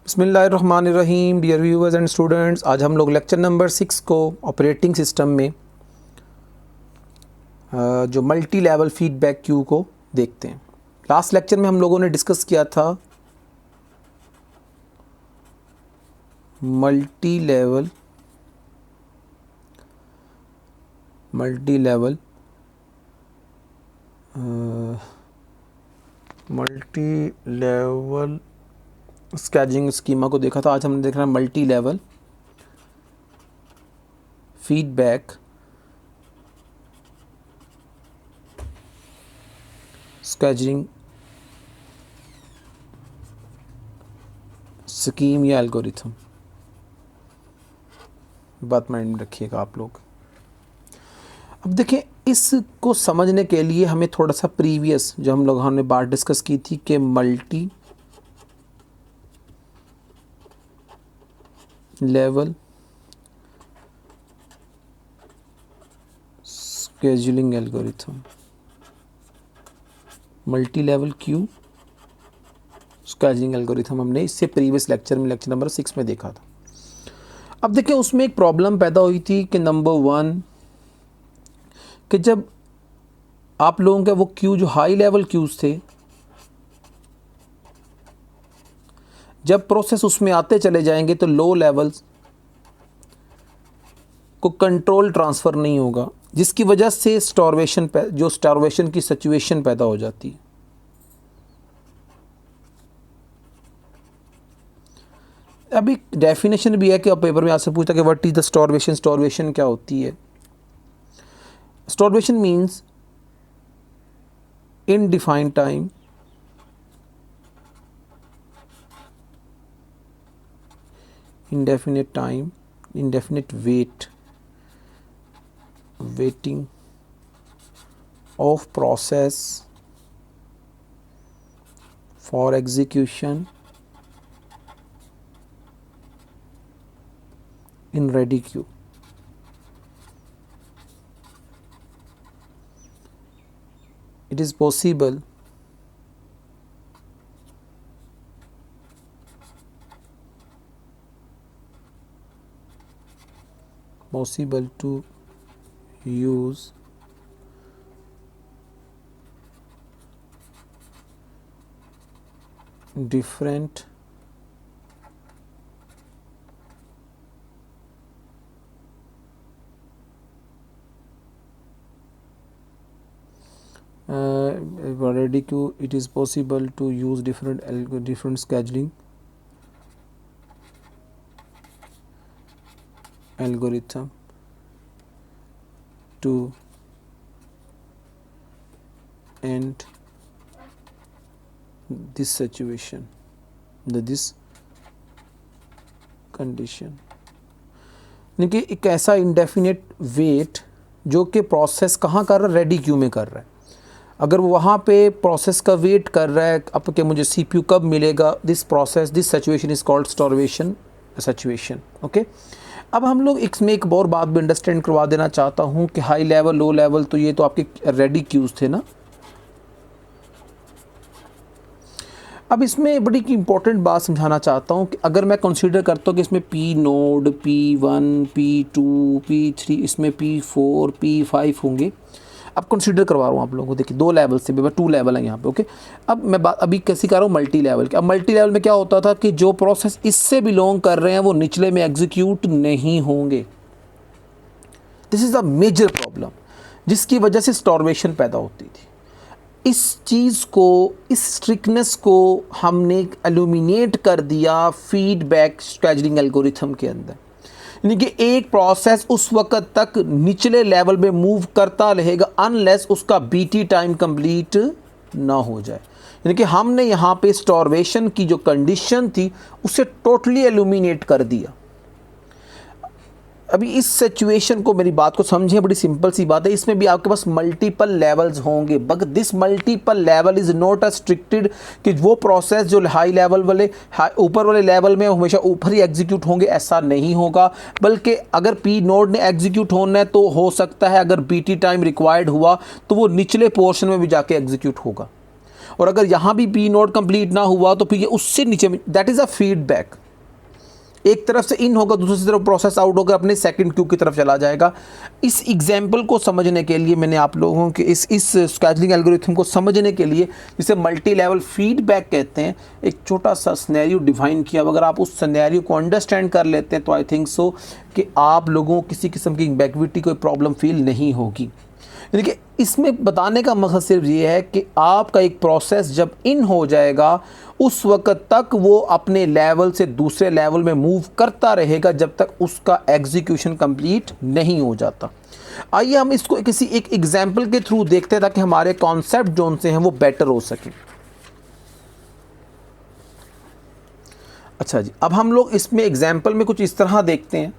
बिस्मिल्लाहिर्रहमानिर्रहीम। Dear viewers and students, आज हम लोग लेक्चर नंबर 6 को ऑपरेटिंग सिस्टम में जो मल्टी लेवल फीडबैक क्यू को देखते हैं। लास्ट लेक्चर में हम लोगों ने डिस्कस किया था मल्टी लेवल स्केजिंग स्कीमा को देखा था। आज हमने देखना मल्टी लेवल फीडबैक स्केजिंग स्कीम या एल्गोरिथम। बात माइंड में रखिएगा आप लोग। अब देखें, इसको समझने के लिए हमें थोड़ा सा प्रीवियस जो हम लोग हमने बात डिस्कस की थी कि multi level scheduling algorithm, multi level Q scheduling algorithm हमने इससे प्रीवियस लेक्चर में लेक्चर नंबर 6 में देखा था। अब देखिए, उसमें एक प्रॉब्लम पैदा हुई थी कि नंबर 1 कि जब आप लोगों का वो क्यू जो हाई लेवल क्यूज थे, जब प्रोसेस उसमें आते चले जाएंगे तो लो लेवल्स को कंट्रोल ट्रांसफ़र नहीं होगा, जिसकी वजह से स्टार्वेशन की सिचुएशन पैदा हो जाती है। अभी डेफिनेशन भी है कि अब पेपर में आपसे पूछता कि what is the starvation. Starvation क्या होती है? Starvation means indefinite time indefinite waiting of process for execution in ready queue. It is possible to use different ready queue. It is possible to use different scheduling algorithm to end this situation, this condition। यानी कि एक ऐसा indefinite wait जो कि process कहाँ कर रहा है, रेडी क्यू में कर रहा है। अगर वो वहाँ पे प्रोसेस का वेट कर रहा है अब कि मुझे सीपीयू कब मिलेगा, this situation is called starvation situation. Okay, अब हम लोग इसमें एक और बात भी अंडरस्टैंड करवा देना चाहता हूँ कि हाई लेवल लो लेवल तो ये तो आपके रेडी क्यूज थे ना। अब इसमें बड़ी इंपॉर्टेंट बात समझाना चाहता हूँ कि अगर मैं कंसीडर करता हूँ कि इसमें P nought, P1, P2, P3, इसमें P4, P5 होंगे। अब कंसीडर करवा रहा हूँ आप लोगों को। देखिए, 2 लेवल से 2 लेवल है यहाँ पे। ओके, अब मैं बात अभी कैसी कर रहा हूँ, मल्टी लेवल की। अब मल्टी लेवल में क्या होता था कि जो प्रोसेस इससे बिलोंग कर रहे हैं वो निचले में एग्जीक्यूट नहीं होंगे। This is a major problem जिसकी वजह से स्टार्वेशन पैदा होती थी। इस चीज़ को, इस स्ट्रिक्टनेस को हमने एल्यूमिनेट कर दिया फीडबैक स्केजुलिंग एल्गोरिथम के अंदर। यानी कि एक प्रोसेस उस वक्त तक निचले लेवल में मूव करता रहेगा अनलेस उसका बीटी टाइम कंप्लीट ना हो जाए। यानी कि हमने यहाँ पे स्टार्वेशन की जो कंडीशन थी उसे टोटली एल्यूमिनेट कर दिया। अभी इस सिचुएशन को, मेरी बात को समझिए, बड़ी सिंपल सी बात है। इसमें भी आपके पास मल्टीपल लेवल्स होंगे, but this multiple level is not restricted कि वो प्रोसेस जो हाई लेवल वाले ऊपर वाले लेवल में हमेशा ऊपर ही एग्जीक्यूट होंगे, ऐसा नहीं होगा। बल्कि अगर पी नोड ने एग्जीक्यूट होना है तो हो सकता है अगर बीटी टाइम रिक्वायर्ड हुआ तो वो निचले पोर्शन में भी जाके एग्जीक्यूट होगा। और अगर यहाँ भी पी नोड कंप्लीट ना हुआ तो फिर ये उससे नीचे, दैट इज़ अ फीडबैक। एक तरफ से इन होगा, दूसरी तरफ प्रोसेस आउट होकर अपने सेकंड क्यू की तरफ चला जाएगा। इस एग्जाम्पल को समझने के लिए मैंने आप लोगों के इस स्केजुअलिंग एल्गोरिथम को समझने के लिए, जिसे मल्टी लेवल फीडबैक कहते हैं, एक छोटा सा सिनेरियो डिफाइन किया। अगर आप उस सिनेरियो को अंडरस्टैंड कर लेते हैं तो आई थिंक सो कि आप लोगों को किसी किस्म की बैकविटी कोई प्रॉब्लम फील नहीं होगी। देखिए, इसमें बताने का मकसद सिर्फ ये है कि आपका एक प्रोसेस जब इन हो जाएगा उस वक्त तक वो अपने लेवल से दूसरे लेवल में मूव करता रहेगा जब तक उसका एग्जीक्यूशन कंप्लीट नहीं हो जाता। आइए हम इसको किसी एक एग्जाम्पल के थ्रू देखते हैं ताकि हमारे कॉन्सेप्ट जो से हैं वो बेटर हो सके। अच्छा जी, अब हम लोग इसमें एग्जाम्पल में कुछ इस तरह देखते हैं।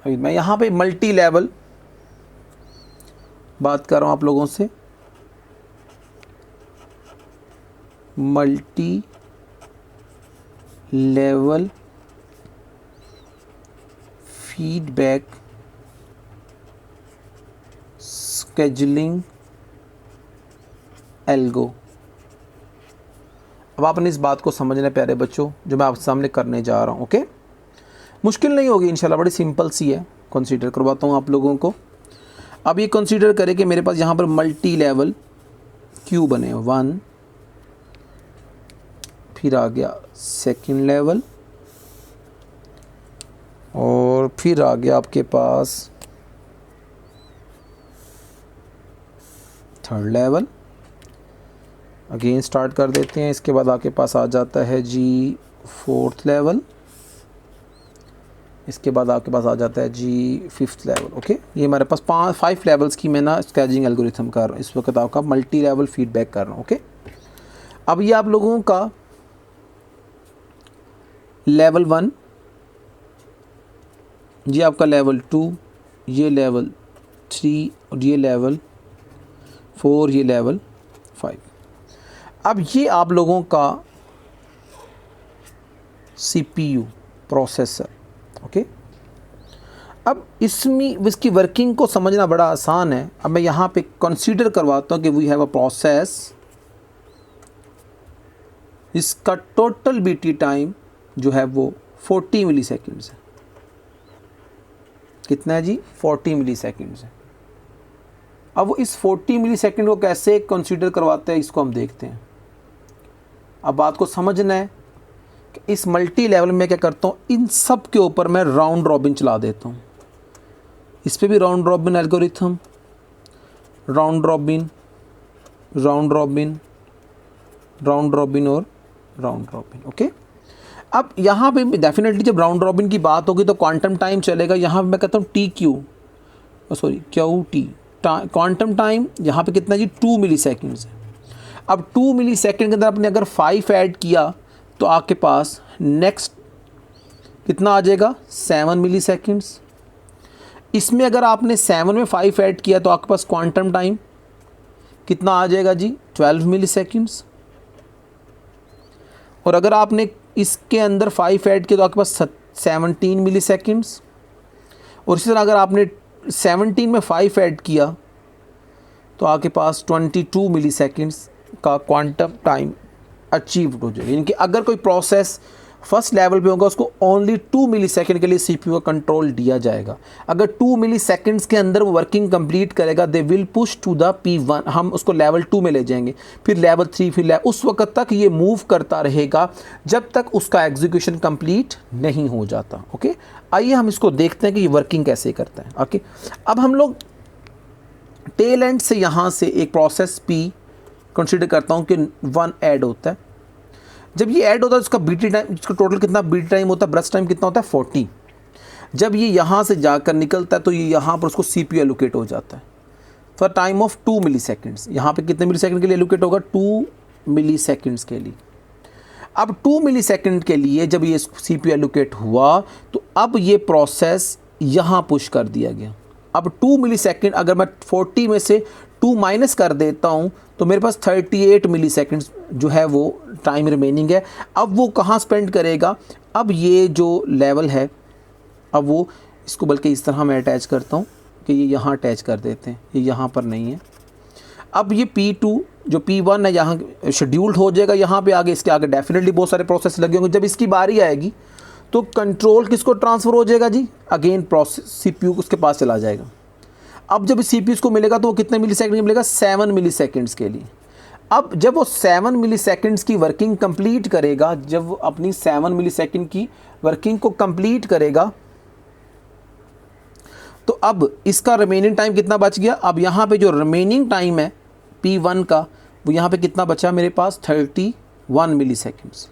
अभी मैं यहाँ पे मल्टी लेवल बात कर रहा हूँ आप लोगों से, multi level feedback scheduling algo. अब आपने इस बात को समझना है प्यारे बच्चों, जो मैं आपके सामने करने जा रहा हूँ। ओके, मुश्किल नहीं होगी इंशाल्लाह, बड़ी सिंपल सी है। कंसीडर करवाता हूँ आप लोगों को। अब ये कंसीडर करें कि मेरे पास यहाँ पर मल्टी लेवल क्यू बने, 1, फिर आ गया सेकंड लेवल, और फिर आ गया आपके पास थर्ड लेवल। अगेन स्टार्ट कर देते हैं। इसके बाद आपके पास आ जाता है जी फोर्थ लेवल। इसके बाद आपके पास आ जाता है जी फिफ्थ लेवल। ओके, ये हमारे पास 5 लेवल्स की मैं ना स्केजुअलिंग एल्गोरिथम कर रहा हूँ। इस वक्त आपका मल्टी लेवल फीडबैक कर रहा हूँ। ओके, अब ये आप लोगों का लेवल 1, ये आपका लेवल 2, ये लेवल 3, और ये लेवल 4, ये लेवल 5। अब ये आप लोगों का CPU प्रोसेसर। ओके, अब इसमें इसकी वर्किंग को समझना बड़ा आसान है। अब मैं यहाँ पे कंसीडर करवाता हूँ कि वी हैव अ प्रोसेस, इसका टोटल बीटी टाइम जो है वो 40 मिली सेकेंड्स है। कितना है जी? 40 मिली सेकेंड्स है। अब वो इस 40 मिली सेकेंड को कैसे कंसीडर करवाते हैं, इसको हम देखते हैं। अब बात को समझना है कि इस मल्टी लेवल में क्या करता हूँ, इन सब के ऊपर मैं राउंड रॉबिन चला देता हूँ। इस पे भी round robin algorithm, round robin, round robin, round robin और राउंड रॉबिन। ओके, अब यहाँ पे डेफिनेटली जब राउंड रॉबिन की बात होगी तो क्वांटम टाइम चलेगा। यहाँ पे मैं कहता हूँ QT, क्वांटम टाइम यहाँ पे कितना जी? 2 मिली सेकेंड्स है। अब 2 मिली सेकेंड के अंदर आपने अगर 5 ऐड किया तो आपके पास नेक्स्ट कितना आ जाएगा? 7 मिली सेकेंड्स। इसमें अगर आपने 7 में 5 ऐड किया तो आपके पास क्वांटम टाइम कितना आ जाएगा जी? 12 मिली सेकेंड्स। और अगर आपने इसके अंदर 5 ऐड किया तो आपके पास 17 मिली सेकेंड्स। और इसी तरह अगर आपने 17 में 5 ऐड किया तो आपके पास 22 मिली सेकेंड्स का क्वांटम टाइम अचीव हो जाएगा। यानी कि अगर कोई प्रोसेस फर्स्ट लेवल पे होगा उसको ओनली 2 मिली सेकेंड के लिए CPU का कंट्रोल दिया जाएगा। अगर 2 मिली सेकेंड्स के अंदर वो वर्किंग कंप्लीट करेगा, they will push to the P1, हम उसको लेवल 2 में ले जाएंगे, फिर लेवल 3, फिर उस वक्त तक ये मूव करता रहेगा जब तक उसका एग्जीक्यूशन कंप्लीट नहीं हो जाता। ओके, आइए हम इसको देखते हैं कि ये वर्किंग कैसे करता है। ओके, अब हम लोग टेल एंड से यहाँ से एक प्रोसेस P कंसिडर करता हूँ कि 1 ऐड होता है। जब ये ऐड होता है उसका बीटी टाइम, इसका टोटल कितना बीटी टाइम होता है, ब्रस्ट टाइम कितना होता है? 40। जब ये यहाँ से जाकर निकलता है तो ये यहाँ पर उसको CPU एलोकेट हो जाता है for time of 2 milli seconds. यहाँ पर कितने मिली सेकेंड के लिए एलोकेट होगा? 2 मिली सेकेंड्स के लिए। अब 2 मिली सेकेंड के लिए जब ये CPU एलोकेट हुआ तो अब ये प्रोसेस यहाँ पुश कर दिया गया। अब 2 मिली सेकेंड अगर मैं 40 में से 2 माइनस कर देता हूँ तो मेरे पास 38 मिली सेकेंड्स जो है वो टाइम रिमेनिंग है। अब वो कहाँ स्पेंड करेगा? अब ये जो लेवल है, अब वो इसको बल्कि इस तरह मैं अटैच करता हूँ कि ये यहाँ अटैच कर देते हैं, ये यहाँ पर नहीं है। अब ये P2 जो P1 है यहाँ शेड्यूल्ड हो जाएगा, यहाँ पे आगे इसके आगे डेफिनेटली बहुत सारे प्रोसेस लगे होंगे। जब इसकी बारी आएगी तो कंट्रोल किसको ट्रांसफ़र हो जाएगा जी, अगेन प्रोसेस CPU उसके पास चला जाएगा। अब जब CPU को मिलेगा तो वो कितने मिली सेकेंड मिलेगा, 7 मिली सेकेंड्स के लिए। अब जब वो 7 मिली सेकेंड्स की वर्किंग कंप्लीट करेगा, जब वो अपनी 7 मिली सेकेंड की वर्किंग को कंप्लीट करेगा तो अब इसका रिमेनिंग टाइम कितना बच गया। अब यहाँ पे जो रिमेनिंग टाइम है P1 का वो यहाँ पे कितना बचा मेरे पास, 31 मिली सेकेंड्स।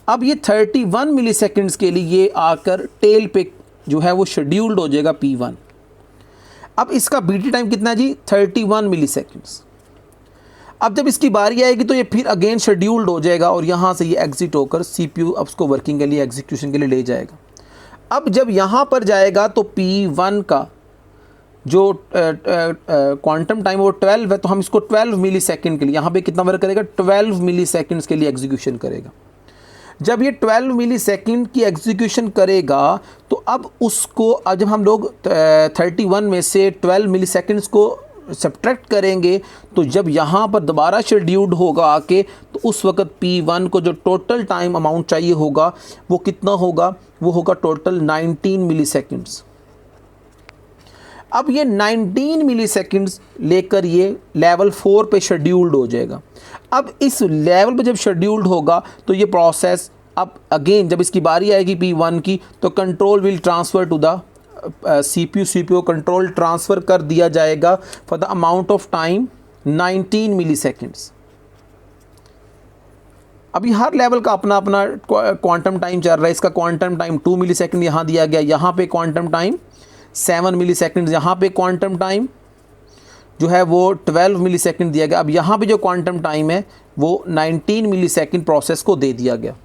अब ये 31 मिली सेकेंड्स के लिए ये आकर टेल पे जो है वो शेड्यूल्ड हो जाएगा P1। अब इसका BT टाइम कितना है जी, 31 मिली सेकेंड्स। अब जब इसकी बारी आएगी तो ये फिर अगेन शेड्यूल्ड हो जाएगा और यहाँ से ये एग्जिट होकर CPU अब उसको वर्किंग के लिए, एग्जीक्यूशन के लिए ले जाएगा। अब जब यहाँ पर जाएगा तो P1 का जो क्वांटम टाइम वो 12 है, तो हम इसको 12 मिली सेकेंड के लिए यहाँ पे कितना वर्क करेगा, 12 मिली सेकेंड्स के लिए एग्जीक्यूशन करेगा। जब ये 12 मिली सेकेंड की एग्जीक्यूशन करेगा तो अब उसको, अब जब हम लोग 31 में से 12 मिली सेकेंड्स को सब्ट्रैक्ट करेंगे तो जब यहाँ पर दोबारा शेड्यूल्ड होगा आके, तो उस वक्त P1 को जो टोटल टाइम अमाउंट चाहिए होगा वो कितना होगा, वो होगा टोटल 19 मिली सेकेंड्स। अब ये 19 मिली सेकेंड्स लेकर ये लेवल 4 पे शेड्यूल्ड हो जाएगा। अब इस लेवल पे जब शेड्यूल्ड होगा तो ये प्रोसेस अब अगेन जब इसकी बारी आएगी P1 की तो control will transfer to the CPU control transfer कर दिया जाएगा for the amount of time 19 milli seconds. अभी हर लेवल का अपना अपना क्वांटम टाइम चल रहा है। इसका क्वांटम टाइम 2 मिली सेकेंड यहाँ दिया गया, यहाँ पे क्वांटम टाइम 7 मिली सेकेंड, यहाँ पे क्वांटम टाइम जो है वो 12 मिली सेकेंड दिया गया। अब यहाँ पे जो क्वांटम टाइम है वो 19 मिली सेकेंड प्रोसेस को दे दिया गया।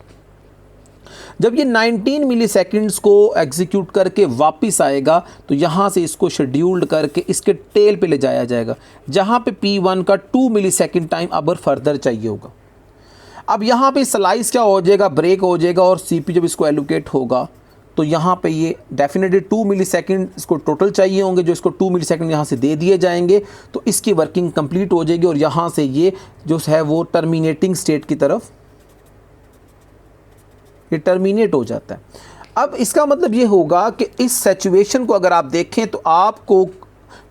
जब ये 19 मिली सेकेंड्स को एग्जीक्यूट करके वापस आएगा तो यहाँ से इसको शेड्यूल्ड करके इसके टेल पे ले जाया जाएगा, जहाँ पे P1 का 2 मिली सेकेंड टाइम अब फर्दर चाहिए होगा। अब यहाँ पे स्लाइस क्या हो जाएगा, ब्रेक हो जाएगा और CPU जब इसको एलोकेट होगा तो यहाँ पे ये डेफिनेटली 2 मिली सेकेंड इसको टोटल चाहिए होंगे, जो इसको 2 मिली सेकेंड यहाँ से दे दिए जाएंगे तो इसकी वर्किंग कंप्लीट हो जाएगी और यहाँ से ये जो है वो टर्मिनेटिंग स्टेट की तरफ ये टर्मिनेट हो जाता है। अब इसका मतलब ये होगा कि इस सिचुएशन को अगर आप देखें तो आपको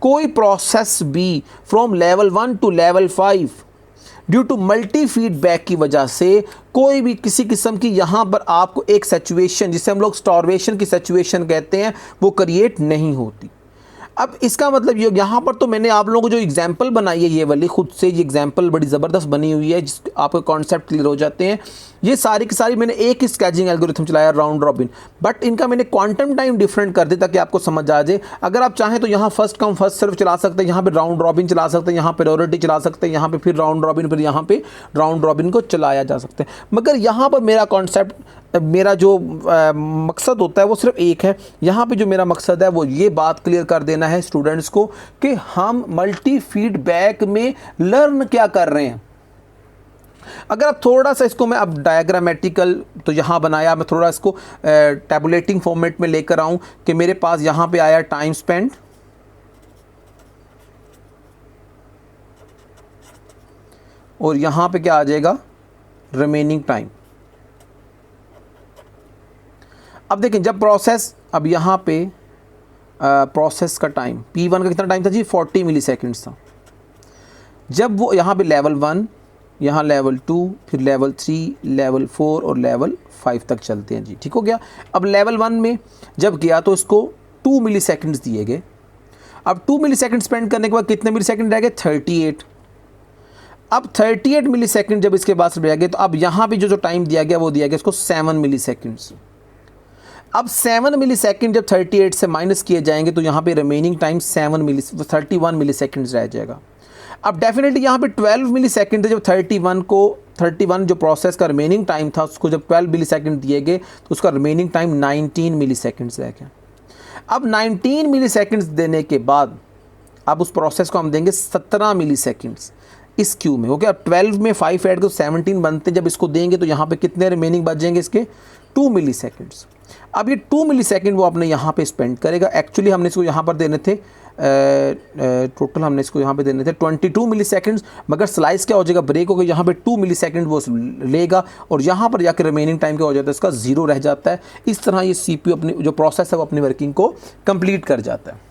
कोई प्रोसेस भी from level 1 to level 5 due to multi feedback की वजह से कोई भी किसी किस्म की यहाँ पर आपको एक सिचुएशन जिसे हम लोग स्टार्वेशन की सिचुएशन कहते हैं वो क्रिएट नहीं होती। अब इसका मतलब ये यहाँ पर तो मैंने आप लोगों को जो एग्जांपल बनाई है ये वाली, खुद से ये एग्जांपल बड़ी ज़बरदस्त बनी हुई है जिस आपके कॉन्सेप्ट क्लियर हो जाते हैं। ये सारी की सारी मैंने एक ही स्केचिंग एल्गोरिथम चलाया राउंड रॉबिन, बट इनका मैंने क्वांटम टाइम डिफरेंट कर दिया ताकि आपको समझ आ जाए। अगर आप चाहें तो यहाँ फर्स्ट कम फर्स्ट सर्व चला सकते हैं, यहाँ पे राउंड रॉबिन चला सकते हैं, यहाँ पे प्रायोरिटी चला सकते हैं, यहाँ पे फिर राउंड रॉबिन, फिर यहाँ पे राउंड रॉबिन को चलाया जा सकता है। मगर यहाँ पर मेरा कॉन्सेप्ट, मेरा जो मकसद होता है वो सिर्फ एक है। यहाँ पे जो मेरा मकसद है वो ये बात क्लियर कर देना है स्टूडेंट्स को कि हम मल्टी फीडबैक में लर्न क्या कर रहे हैं। अगर आप थोड़ा सा इसको मैं अब डायग्रामेटिकल तो यहाँ बनाया, मैं थोड़ा इसको टैबुलेटिंग फॉर्मेट में लेकर आऊँ कि मेरे पास यहाँ पे आया टाइम स्पेंड और यहाँ पे क्या आ जाएगा, रिमेनिंग टाइम। अब देखें जब प्रोसेस, अब यहाँ पे प्रोसेस का टाइम P1 का कितना टाइम था जी, 40 मिली सेकेंड्स था। जब वो यहाँ पे लेवल 1, यहाँ लेवल 2, फिर लेवल 3, लेवल 4 और लेवल 5 तक चलते हैं जी, ठीक हो गया। अब लेवल 1 में जब गया तो इसको 2 मिली सेकेंड्स दिए गए। अब 2 मिली सेकेंड स्पेंड करने के बाद कितने मिली सेकेंड रह गए, 38। अब 38 मिली सेकेंड जब इसके पास रह गए तो अब यहाँ पे जो टाइम दिया गया वो दिया गया इसको 7 मिली सेकेंड्स। अब 7 मिली सेकेंड जब 38 से माइनस किए जाएंगे तो यहाँ पे रिमेनिंग टाइम 31 मिली सेकेंड्स रह जाएगा। अब डेफिनेटली यहाँ पे 12 मिली सेकेंड जब 31 जो प्रोसेस का रिमेनिंग टाइम था उसको जब 12 मिली सेकेंड दिए गए तो उसका रिमेनिंग टाइम 19 मिली सेकेंड्स रह गया। अब 19 मिली सेकेंड्स देने के बाद अब उस प्रोसेस को हम देंगे 17 मिली सेकेंड्स इस क्यू में। ओके, अब 12 में 5 ऐड कर 17 बनते हैं। जब इसको देंगे तो यहाँ पे कितने रिमेनिंग बचेंगे इसके, 2 मिली सेकेंड्स। अब ये 2 मिली सेकेंड वो अपने यहाँ पे स्पेंड करेगा। एक्चुअली हमने इसको यहाँ पर देने थे टोटल हमने इसको यहाँ पे देने थे 22 मिली सेकेंड्स, मगर स्लाइस क्या हो जाएगा, ब्रेक हो गई, यहाँ पे 2 मिली सेकेंड वो लेगा और यहाँ पर जाकर रिमेनिंग टाइम क्या हो जाता है, इसका 0 रह जाता है। इस तरह ये CPU अपनी जो प्रोसेस है वो अपनी वर्किंग को कंप्लीट कर जाता है।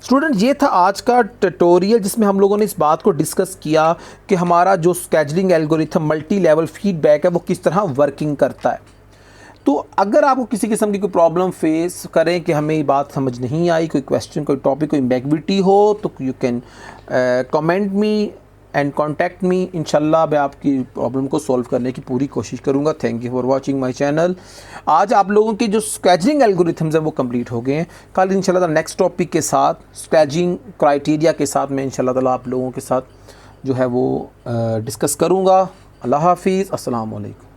स्टूडेंट, ये था आज का ट्यूटोरियल जिसमें हम लोगों ने इस बात को डिस्कस किया कि हमारा जो scheduling algorithm multi level feedback है वो किस तरह वर्किंग करता है। तो अगर आपको किसी किस्म की कोई प्रॉब्लम फेस करें कि हमें ये बात समझ नहीं आई, कोई क्वेश्चन, कोई टॉपिक, कोई एम्बिग्विटी हो, तो you can comment me and contact me. इंशाल्लाह मैं आपकी प्रॉब्लम को सॉल्व करने की पूरी कोशिश करूँगा। Thank you for watching my channel. आज आप लोगों के जो स्केजुलिंग एल्गोरिथम्स हैं वो कंप्लीट हो गए हैं। कल इंशाल्लाह नेक्स्ट टॉपिक के साथ, स्केजुलिंग क्राइटेरिया के साथ मैं इंशाल्लाह ताला आप लोगों के साथ जो है वो डिस्कस करूँगा। अल्लाह हाफिज़, अस्सलाम वालेकुम।